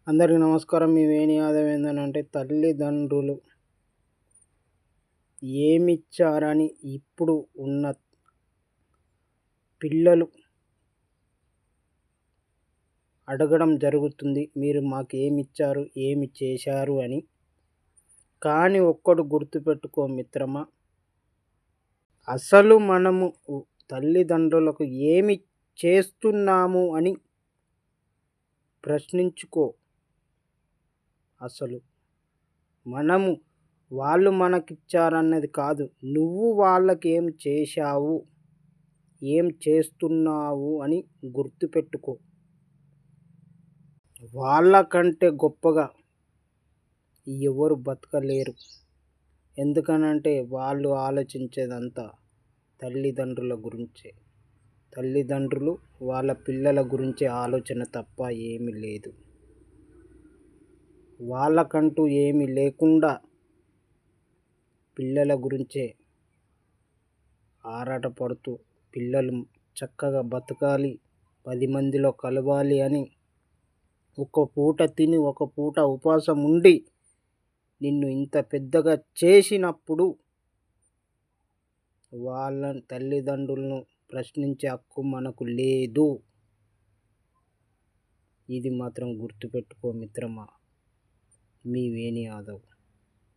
అందరికీ నమస్కారం. మీ వేణి యాదవ్ ఏంటంటే తల్లిదండ్రులు ఏమిచ్చారని ఇప్పుడు ఉన్న పిల్లలు అడగడం జరుగుతుంది. మీరు మాకు ఏమిచ్చారు, ఏమి చేశారు అని. కానీ ఒక్కటి గుర్తుపెట్టుకో మిత్రమా, అసలు మనము తల్లిదండ్రులకు ఏమి చేస్తున్నాము అని ప్రశ్నించుకో. అసలు మనము వాళ్ళు మనకిచ్చారన్నది కాదు, నువ్వు వాళ్ళకి ఏం చేశావు, ఏం చేస్తున్నావు అని గుర్తుపెట్టుకో. వాళ్ళకంటే గొప్పగా ఎవరు బతకలేరు. ఎందుకనంటే వాళ్ళు ఆలోచించేదంతా తల్లిదండ్రుల గురించే. తల్లిదండ్రులు వాళ్ళ పిల్లల గురించే ఆలోచన తప్ప ఏమీ లేదు. వాళ్ళకంటూ ఏమీ లేకుండా పిల్లల గురించే ఆరాటపడుతూ పిల్లలు చక్కగా బతకాలి, 10 మందిలో కలవాలి అని ఒక పూట తిని ఒక పూట ఉపవాసం ఉండి నిన్ను ఇంత పెద్దగా చేసినప్పుడు వాళ్ళ తల్లిదండ్రులను ప్రశ్నించే హక్కు మనకు లేదు. ఇది మాత్రం గుర్తుపెట్టుకో మిత్రమా. మీ వేణి యాదవ్.